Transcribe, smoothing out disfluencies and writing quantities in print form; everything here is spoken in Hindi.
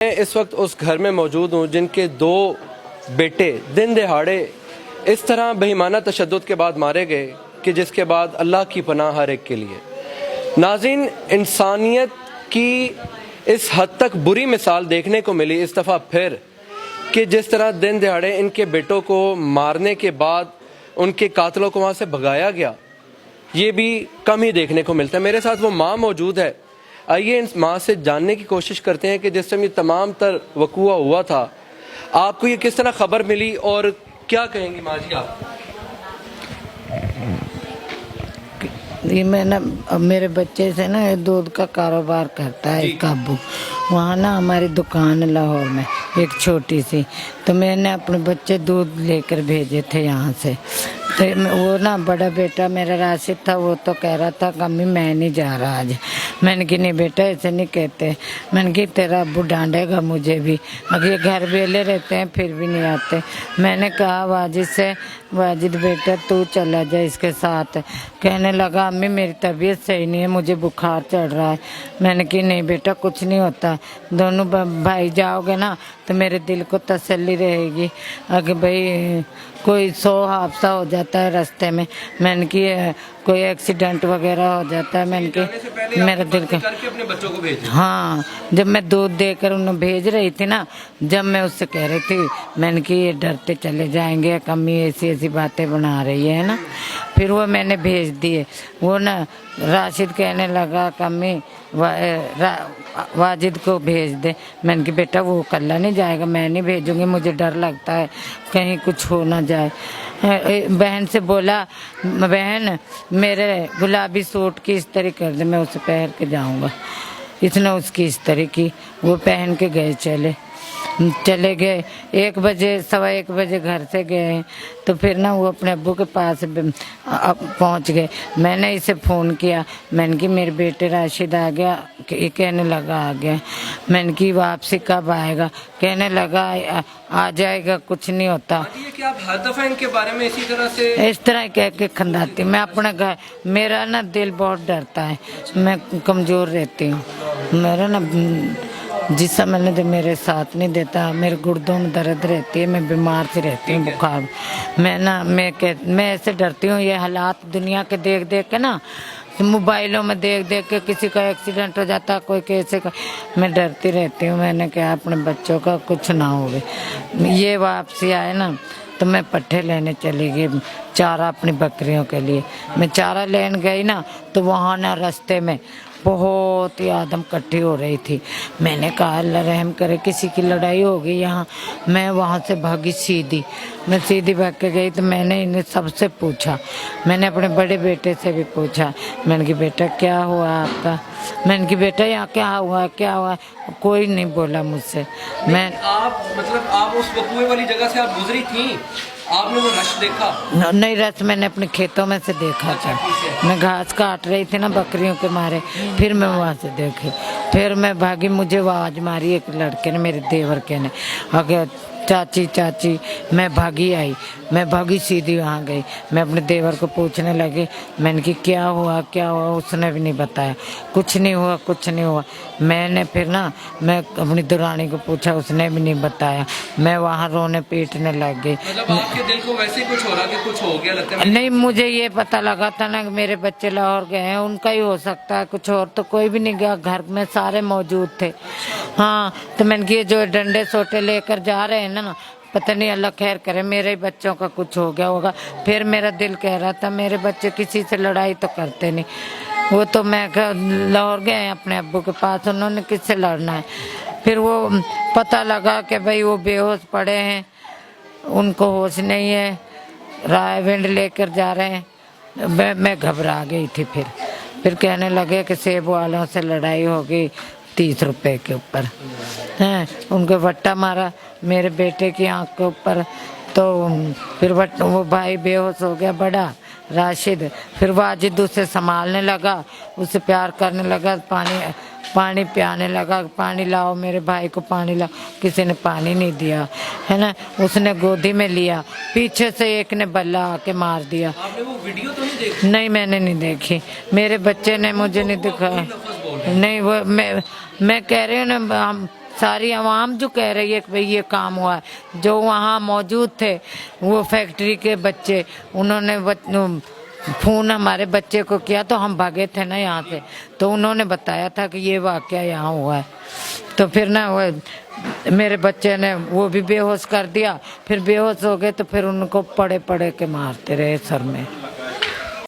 मैं इस वक्त उस घर में मौजूद हूँ जिनके दो बेटे दिन दिहाड़े इस तरह बेईमाना तशद्दुद के बाद मारे गए कि जिसके बाद अल्लाह की पनाह हर एक के लिए। नाज़रीन, इंसानियत की इस हद तक बुरी मिसाल देखने को मिली इस दफ़ा फिर कि जिस तरह दिन दिहाड़े इनके बेटों को मारने के बाद उनके कातलों को वहाँ से भगाया गया, ये भी कम ही देखने को मिलता है। मेरे साथ वो माँ मौजूद है। आइए इन माँ से जानने की कोशिश करते हैं कि जिस समय ये तमाम तर वक़ूआ हुआ था, आपको ये किस तरह खबर मिली और क्या कहेंगी माँ जी आप? ये मैं ना मेरे बच्चे से ना दूध का कारोबार करता है काबू। वहाँ ना हमारी दुकान लाहौर में एक छोटी सी, तो मैंने अपने बच्चे दूध लेकर भेजे थे यहाँ से। तो वो ना बड़ा बेटा मेरा राशिद था, वो तो कह रहा था अम्मी मैं नहीं जा रहा आज। मैंने कि नहीं बेटा ऐसे नहीं कहते। मैंने कि तेरा अब्बू डांटेगा मुझे भी, अगर ये घर वेले रहते हैं फिर भी नहीं आते। मैंने कहा वाजिद से, वाजिद बेटा तू चला जा इसके साथ। कहने लगा अम्मी मेरी तबीयत सही नहीं है, मुझे बुखार चढ़ रहा है। मैंने कि नहीं बेटा कुछ नहीं होता, दोनों भाई जाओगे ना तो मेरे दिल को तसल्ली रहेगी। अगर भाई कोई 100 हादसा हो जाता है रास्ते में, मैंने कि कोई एक्सीडेंट वगैरह हो जाता है, मैंने कि मेरा दिल का अपने बच्चों को भेज। हाँ, जब मैं दूध देकर उन्हें भेज रही थी ना, जब मैं उससे कह रही थी मैंने कि ये डरते चले जाएंगे, कमी ऐसी ऐसी बातें बना रही है ना, फिर वो मैंने भेज दिए। वो ना राशिद कहने लगा कमी वाजिद को भेज दे। मैंने कि बेटा वो कल्ला नहीं जाएगा, मैं नहीं भेजूंगी, मुझे डर लगता है कहीं कुछ हो ना जाए। बहन से बोला बहन मेरे गुलाबी सूट की इस्त्री कर दे, मैं उसे पहन के जाऊंगा। इसने उसकी इस्त्री की, वो पहन के गए चले गए। 1 बजे 1:15 बजे घर से गए, तो फिर ना वो अपने अब्बू के पास पहुंच गए। मैंने इसे फ़ोन किया, मैंने कि मेरे बेटे राशिद आ गया, कि कहने लगा आ गया। मैंने कि वापसी कब आएगा? कहने लगा आ जाएगा, कुछ नहीं होता। ये कि आप हर दफ़ा इनके बारे में इसी तरह से इस तरह कह के खंडाती। मैं अपने घर, मेरा ना दिल बहुत डरता है, मैं कमज़ोर रहती हूँ। मेरा ना जिस समय जब मेरे साथ नहीं देता, मेरे गुर्दों में दर्द रहती है, मैं बीमार सी रहती हूँ, बुखार। मैं ऐसे डरती हूँ। ये हालात दुनिया के देख देख के ना, मोबाइलों में देख देख के किसी का एक्सीडेंट हो जाता, कोई कैसे का, मैं डरती रहती हूँ। मैंने कहा अपने बच्चों का कुछ ना हो। ये वापसी आए ना तो मैं पट्ठे लेने चली गई, चारा अपनी बकरियों के लिए। मैं चारा लेने गई ना, तो वहाँ ना रास्ते में बहुत ही आदम इकट्ठी हो रही थी। मैंने कहा अल्लाह रहम करे, किसी की लड़ाई हो गई यहाँ। मैं वहाँ से भागी सीधी, मैं सीधी भाग के गई। तो मैंने इन्हें सबसे पूछा, मैंने अपने बड़े बेटे से भी पूछा। मैंने कि बेटा क्या हुआ आपका? मैंने कि बेटा यहाँ क्या हुआ? कोई नहीं बोला मुझसे। मैं आप उस वक़ूए वाली जगह से आप गुजरी थी, आपने वो रश देखा? नहीं, रश मैंने अपने खेतों में से देखा था। मैं घास काट रही थी ना बकरियों के मारे, फिर मैं वहाँ से देखी। फिर मैं भागी, मुझे आवाज़ मारी एक लड़के ने, मेरे देवर के ने, अगर चाची। मैं भागी सीधी वहाँ गई। मैं अपने देवर को पूछने लगी, मैंने कि क्या हुआ? उसने भी नहीं बताया, कुछ नहीं हुआ। मैंने फिर ना मैं अपनी दुरानी को पूछा, उसने भी नहीं बताया। मैं वहाँ रोने पीटने लग गई। मतलब आपके दिल को वैसे कुछ हो रहा कि कुछ हो गया लगता है? नहीं, मुझे ये पता लगा था ना कि मेरे बच्चे लाहौर गए हैं, उनका ही हो सकता है, कुछ और तो कोई भी नहीं गया। घर में सारे मौजूद थे। हाँ, तो मैंने कि जो डंडे सोटे लेकर जा रहे हैं ना, पता नहीं अल्लाह खैर करे, मेरे ही बच्चों का कुछ हो गया होगा। फिर मेरा दिल कह रहा था मेरे बच्चे किसी से लड़ाई तो करते नहीं। वो तो मैं लाहौर गए हैं अपने अब्बू के पास, उन्होंने किससे लड़ना है। फिर वो पता लगा कि भाई वो बेहोश पड़े हैं, उनको होश नहीं है, रायविंड लेकर जा रहे हैं। मैं घबरा गई थी। फिर कहने लगे कि सेब वालों से लड़ाई हो गई 30 रुपए के ऊपर हैं, उनको वट्टा मारा मेरे बेटे की आंख के ऊपर। तो फिर वो भाई बेहोश हो गया बड़ा राशिद। फिर वाजिद उसे संभालने लगा, उससे प्यार करने लगा, पानी पियाने लगा, पानी लाओ मेरे भाई को, पानी लाओ। किसी ने पानी नहीं दिया, है ना। उसने गोदी में लिया, पीछे से एक ने बल्ला आके मार दिया। आपने वो वीडियो तो नहीं देखी? नहीं, मैंने नहीं देखी, मेरे बच्चे ने मुझे नहीं दिखाया। नहीं, वो मैं कह रही हूँ ना, हम सारी आवाम जो कह रही है कि भाई ये काम हुआ है। जो वहाँ मौजूद थे वो फैक्ट्री के बच्चे, उन्होंने फोन हमारे बच्चे को किया तो हम भागे थे ना यहाँ से, तो उन्होंने बताया था कि ये वाकया यहाँ हुआ है। तो फिर ना वो मेरे बच्चे ने वो भी बेहोश कर दिया, फिर बेहोश हो गए तो फिर उनको पड़े पड़े के मारते रहे सर में।